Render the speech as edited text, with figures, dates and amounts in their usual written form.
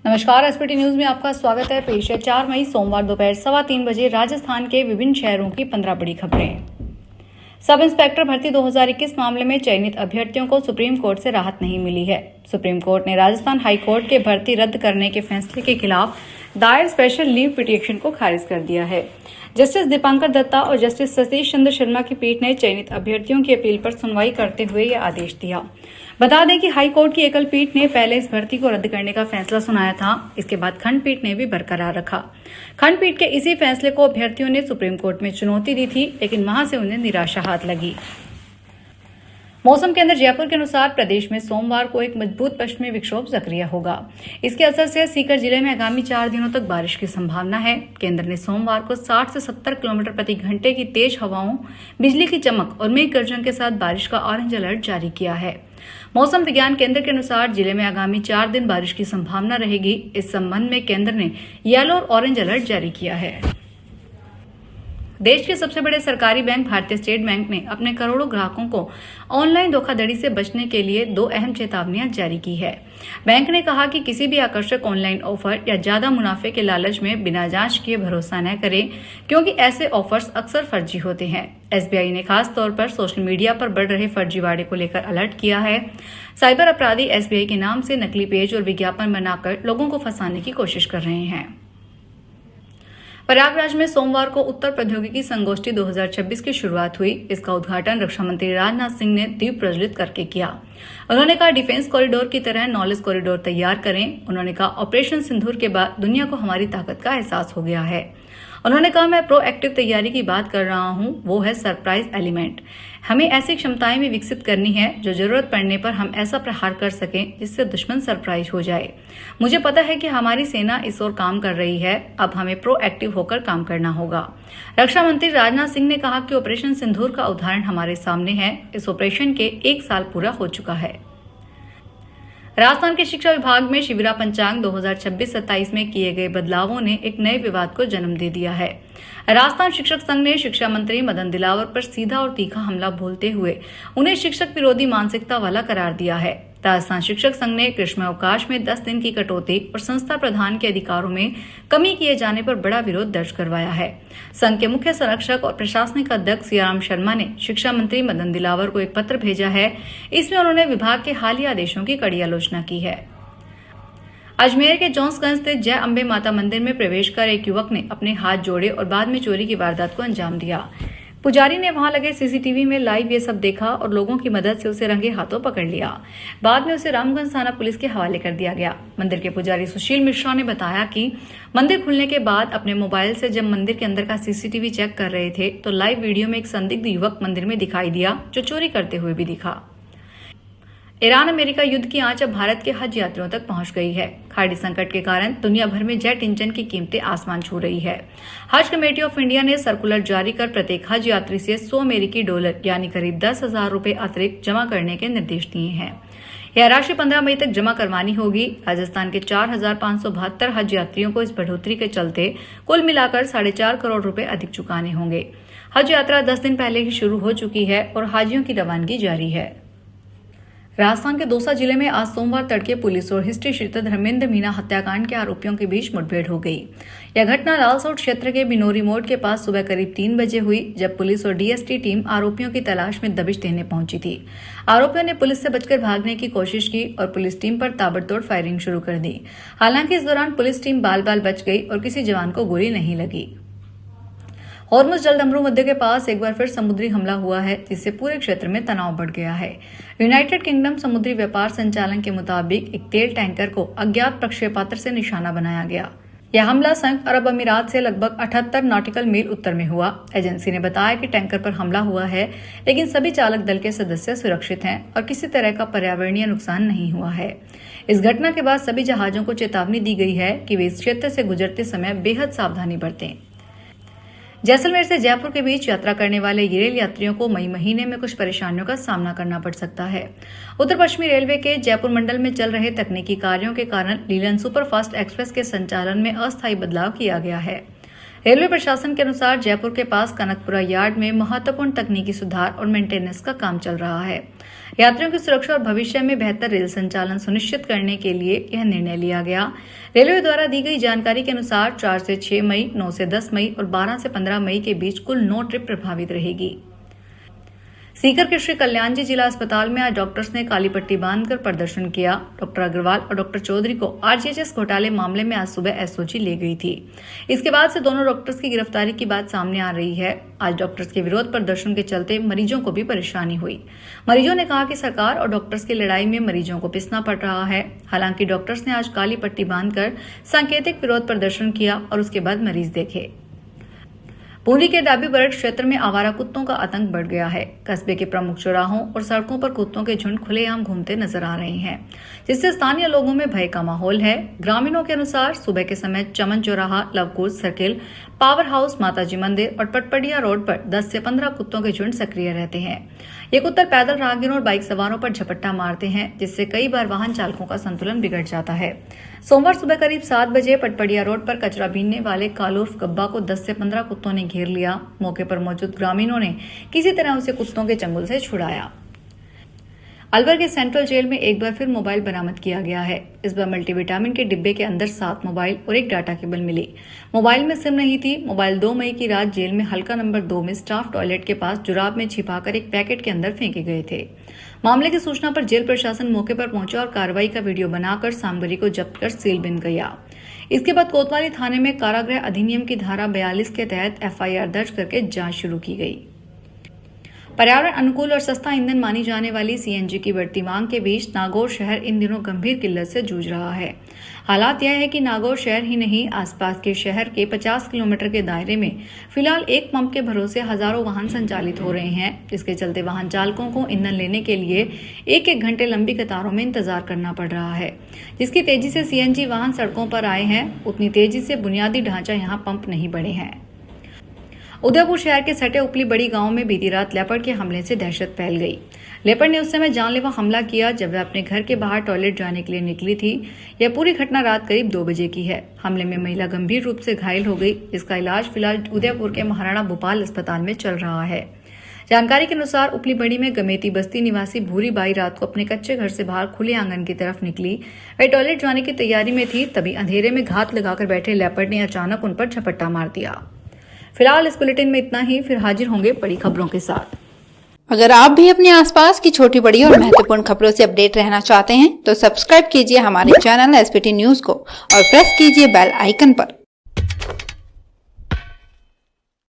नमस्कार, SPT news में आपका स्वागत है। पेश है 4 मई सोमवार दोपहर 3:15 बजे राजस्थान के विभिन्न शहरों की 15 बड़ी खबरें। सब इंस्पेक्टर भर्ती 2021 मामले में चयनित अभ्यर्थियों को सुप्रीम कोर्ट से राहत नहीं मिली है। सुप्रीम कोर्ट ने राजस्थान हाई कोर्ट के भर्ती रद्द करने के फैसले के खिलाफ दायर स्पेशल लीव पिटीशन को खारिज कर दिया है। जस्टिस दीपांकर दत्ता और जस्टिस सतीश चंद्र शर्मा की पीठ ने चयनित अभ्यर्थियों की अपील पर सुनवाई करते हुए यह आदेश दिया। बता दें कि हाई कोर्ट की एकल पीठ ने पहले इस भर्ती को रद्द करने का फैसला सुनाया था। इसके बाद खंडपीठ ने भी बरकरार रखा। खंडपीठ के इसी फैसले को अभ्यर्थियों ने सुप्रीम कोर्ट में चुनौती दी थी, लेकिन वहां से उन्हें निराशा हाथ लगी। मौसम केंद्र जयपुर के अनुसार प्रदेश में सोमवार को एक मजबूत पश्चिमी विक्षोभ सक्रिय होगा। इसके असर से सीकर जिले में आगामी 4 दिनों तक बारिश की संभावना है। केंद्र ने सोमवार को 60 से 70 किलोमीटर प्रति घंटे की तेज हवाओं, बिजली की चमक और मेघ गर्जन के साथ बारिश का ऑरेंज अलर्ट जारी किया है। मौसम विज्ञान केंद्र के अनुसार जिले में आगामी 4 दिन बारिश की संभावना रहेगी। इस संबंध में केंद्र ने येलो और ऑरेंज अलर्ट जारी किया है। देश के सबसे बड़े सरकारी बैंक भारतीय स्टेट बैंक ने अपने करोड़ों ग्राहकों को ऑनलाइन धोखाधड़ी से बचने के लिए 2 अहम चेतावनियां जारी की है। बैंक ने कहा कि किसी भी आकर्षक ऑनलाइन ऑफर या ज्यादा मुनाफे के लालच में बिना जांच किए भरोसा न करें, क्योंकि ऐसे ऑफर्स अक्सर फर्जी होते हैं। एसबीआई ने खास तौर पर सोशल मीडिया पर बढ़ रहे फर्जीवाड़े को लेकर अलर्ट किया है। साइबर अपराधी एसबीआई के नाम से नकली पेज और विज्ञापन बनाकर लोगों को फंसाने की कोशिश कर रहे हैं। प्रयागराज में सोमवार को उत्तर प्रौद्योगिकी संगोष्ठी 2026 की शुरुआत हुई। इसका उद्घाटन रक्षा मंत्री राजनाथ सिंह ने दीप प्रज्वलित करके किया। उन्होंने कहा, डिफेंस कॉरिडोर की तरह नॉलेज कॉरिडोर तैयार करें। उन्होंने कहा, ऑपरेशन सिंदूर के बाद दुनिया को हमारी ताकत का एहसास हो गया है। उन्होंने कहा, मैं प्रोएक्टिव तैयारी की बात कर रहा हूं, वो है सरप्राइज एलिमेंट। हमें ऐसी क्षमताएं भी विकसित करनी है जो जरूरत पड़ने पर हम ऐसा प्रहार कर सकें जिससे दुश्मन सरप्राइज हो जाए। मुझे पता है कि हमारी सेना इस ओर काम कर रही है। अब हमें प्रोएक्टिव होकर काम करना होगा। रक्षा मंत्री राजनाथ सिंह ने कहा कि ऑपरेशन सिंदूर का उदाहरण हमारे सामने है। इस ऑपरेशन के 1 साल पूरा हो चुका है। राजस्थान के शिक्षा विभाग में शिविरा पंचांग 2026-27 में किए गए बदलावों ने एक नए विवाद को जन्म दे दिया है। राजस्थान शिक्षक संघ ने शिक्षा मंत्री मदन दिलावर पर सीधा और तीखा हमला बोलते हुए उन्हें शिक्षक विरोधी मानसिकता वाला करार दिया है। राजस्थान शिक्षक संघ ने ग्रीष्म अवकाश में 10 दिन की कटौती और संस्था प्रधान के अधिकारों में कमी किए जाने पर बड़ा विरोध दर्ज करवाया है। संघ के मुख्य संरक्षक और प्रशासनिक अध्यक्ष सियाराम शर्मा ने शिक्षा मंत्री मदन दिलावर को एक पत्र भेजा है। इसमें उन्होंने विभाग के हालिया आदेशों की कड़ी आलोचना की है। अजमेर के जोंसगंज स्थित जय अम्बे माता मंदिर में प्रवेश कर एक युवक ने अपने हाथ जोड़े और बाद में चोरी की वारदात को अंजाम दिया। पुजारी ने वहां लगे सीसीटीवी में लाइव ये सब देखा और लोगों की मदद से उसे रंगे हाथों पकड़ लिया। बाद में उसे रामगंज थाना पुलिस के हवाले कर दिया गया। मंदिर के पुजारी सुशील मिश्रा ने बताया कि मंदिर खुलने के बाद अपने मोबाइल से जब मंदिर के अंदर का सीसीटीवी चेक कर रहे थे तो लाइव वीडियो में एक संदिग्ध युवक मंदिर में दिखाई दिया, जो चोरी करते हुए भी दिखा। ईरान अमेरिका युद्ध की आंच अब भारत के हज यात्रियों तक पहुंच गई है। खाड़ी संकट के कारण दुनिया भर में जेट इंजन की कीमतें आसमान छू रही है। हज कमेटी ऑफ इंडिया ने सर्कुलर जारी कर प्रत्येक हज यात्री से 100 अमेरिकी डॉलर यानी करीब 10,000 रुपए अतिरिक्त जमा करने के निर्देश दिए हैं। यह राशि 15 मई तक जमा करवानी होगी। राजस्थान के 4,572 हज यात्रियों को इस बढ़ोतरी के चलते कुल मिलाकर 4.5 करोड़ रुपए अधिक चुकाने होंगे। हज यात्रा 10 दिन पहले ही शुरू हो चुकी है और हाजियों की रवानगी जारी है। राजस्थान के दौसा जिले में आज सोमवार तड़के पुलिस और हिस्ट्री शीटर धर्मेंद्र मीना हत्याकांड के आरोपियों के बीच मुठभेड़ हो गई। यह घटना लालसोट क्षेत्र के बिनोरी मोड़ के पास सुबह करीब 3 बजे हुई, जब पुलिस और डीएसटी टीम आरोपियों की तलाश में दबिश देने पहुंची थी। आरोपियों ने पुलिस से बचकर भागने की कोशिश की और पुलिस टीम पर ताबड़तोड़ फायरिंग शुरू कर दी। हालांकि इस दौरान पुलिस टीम बाल बाल बच गई और किसी जवान को गोली नहीं लगी। हॉर्मुज जलदंबरू मुद्दे के पास एक बार फिर समुद्री हमला हुआ है, जिससे पूरे क्षेत्र में तनाव बढ़ गया है। यूनाइटेड किंगडम समुद्री व्यापार संचालन के मुताबिक एक तेल टैंकर को अज्ञात प्रक्षेपास्त्र से निशाना बनाया गया। यह हमला संयुक्त अरब अमीरात से लगभग 78 नॉटिकल मील उत्तर में हुआ। एजेंसी ने बताया कि टैंकर पर हमला हुआ है, लेकिन सभी चालक दल के सदस्य सुरक्षित हैं और किसी तरह का पर्यावरणीय नुकसान नहीं हुआ है। इस घटना के बाद सभी जहाजों को चेतावनी दी गई है कि वे इस क्षेत्र से गुजरते समय बेहद सावधानी बरतें। जैसलमेर से जयपुर के बीच यात्रा करने वाले ये रेल यात्रियों को मई महीने में कुछ परेशानियों का सामना करना पड़ सकता है। उत्तर पश्चिमी रेलवे के जयपुर मंडल में चल रहे तकनीकी कार्यों के कारण लीलन सुपरफास्ट एक्सप्रेस के संचालन में अस्थायी बदलाव किया गया है। रेलवे प्रशासन के अनुसार जयपुर के पास कनकपुरा यार्ड में महत्वपूर्ण तकनीकी सुधार और मेंटेनेंस का काम चल रहा है। यात्रियों की सुरक्षा और भविष्य में बेहतर रेल संचालन सुनिश्चित करने के लिए यह निर्णय लिया गया। रेलवे द्वारा दी गई जानकारी के अनुसार 4 से 6 मई, 9 से 10 मई और 12 से 15 मई के बीच कुल 9 ट्रिप प्रभावित रहेगी। सीकर के श्री कल्याण जी जिला अस्पताल में आज डॉक्टर्स ने काली पट्टी बांधकर प्रदर्शन किया। डॉक्टर अग्रवाल और डॉक्टर चौधरी को आरजीएचएस घोटाले मामले में आज सुबह एसओजी ले गई थी। इसके बाद से दोनों डॉक्टर्स की गिरफ्तारी की बात सामने आ रही है। आज डॉक्टर्स के विरोध प्रदर्शन के चलते मरीजों को भी परेशानी हुई। मरीजों ने कहा कि सरकार और डॉक्टर्स की लड़ाई में मरीजों को पिसना पड़ रहा है। हालांकि डॉक्टर्स ने आज काली पट्टी बांधकर सांकेतिक विरोध प्रदर्शन किया और उसके बाद मरीज देखे। बूंदी के डाबी बरट क्षेत्र में आवारा कुत्तों का आतंक बढ़ गया है। कस्बे के प्रमुख चौराहों और सड़कों पर कुत्तों के झुंड खुलेआम घूमते नजर आ रहे हैं, जिससे स्थानीय लोगों में भय का माहौल है। ग्रामीणों के अनुसार सुबह के समय चमन चौराहा, लवकुश सर्किल, पावर हाउस, माताजी मंदिर और पटपड़िया रोड पर 10 से 15 कुत्तों के झुंड सक्रिय रहते हैं। ये कुत्ते पैदल राहगीरों और बाइक सवारों पर झपट्टा मारते हैं, जिससे कई बार वाहन चालकों का संतुलन बिगड़ जाता है। सोमवार सुबह करीब 7 बजे पटपड़िया रोड पर कचरा बीनने वाले कालू उर्फ गब्बा को 10 से 15 कुत्तों ने घेर लिया। मौके पर मौजूद ग्रामीणों ने किसी तरह उसे कुत्तों के चंगुल से छुड़ाया। अलवर के सेंट्रल जेल में एक बार फिर मोबाइल बरामद किया गया है। इस बार मल्टीविटामिन के डिब्बे के अंदर 7 मोबाइल और एक डाटा केबल मिली। मोबाइल में सिम नहीं थी। मोबाइल 2 मई की रात जेल में हल्का नंबर 2 में स्टाफ टॉयलेट के पास जुराब में छिपाकर एक पैकेट के अंदर फेंके गए थे। मामले की सूचना पर जेल प्रशासन मौके पर पहुंचा और कार्रवाई का वीडियो बनाकर सामग्री को जब्त कर सील बिन गया। इसके बाद कोतवाली थाने में कारागृह अधिनियम की धारा 42 के तहत एफआईआर दर्ज करके जांच शुरू की गई। पर्यावरण अनुकूल और सस्ता ईंधन मानी जाने वाली सीएनजी की बढ़ती मांग के बीच नागौर शहर इन दिनों गंभीर किल्लत से जूझ रहा है। हालात यह है कि नागौर शहर ही नहीं, आसपास के शहर के 50 किलोमीटर के दायरे में फिलहाल एक पंप के भरोसे हजारों वाहन संचालित हो रहे हैं, जिसके चलते वाहन चालकों को ईंधन लेने के लिए 1-1 घंटे लंबी कतारों में इंतजार करना पड़ रहा है। जिसकी तेजी से सीएनजी वाहन सड़कों पर आए हैं, उतनी तेजी से बुनियादी ढांचा यहाँ पंप नहीं बढ़े हैं। उदयपुर शहर के सटे उपली बड़ी गांव में बीती रात लेपर्ड के हमले से दहशत फैल गई। लेपर्ड ने उस समय जानलेवा हमला किया जब वह अपने घर के बाहर टॉयलेट जाने के लिए निकली थी। यह पूरी घटना रात करीब 2 बजे की है। हमले में महिला गंभीर रूप से घायल हो गई। इसका इलाज फिलहाल उदयपुर के महाराणा भूपाल अस्पताल में चल रहा है। जानकारी के अनुसार उपली बड़ी में गमेती बस्ती निवासी भूरी बाई रात को अपने कच्चे घर से बाहर खुले आंगन की तरफ निकली। वह टॉयलेट जाने की तैयारी में थी, तभी अंधेरे में घात लगाकर बैठे लेपर्ड ने अचानक उन पर झपट्टा मार दिया। फिलहाल इस बुलेटिन में इतना ही। फिर हाजिर होंगे बड़ी खबरों के साथ। अगर आप भी अपने आसपास की छोटी बड़ी और महत्वपूर्ण खबरों से अपडेट रहना चाहते हैं तो सब्सक्राइब कीजिए हमारे चैनल एसपीटी न्यूज को और प्रेस कीजिए बेल आइकन पर।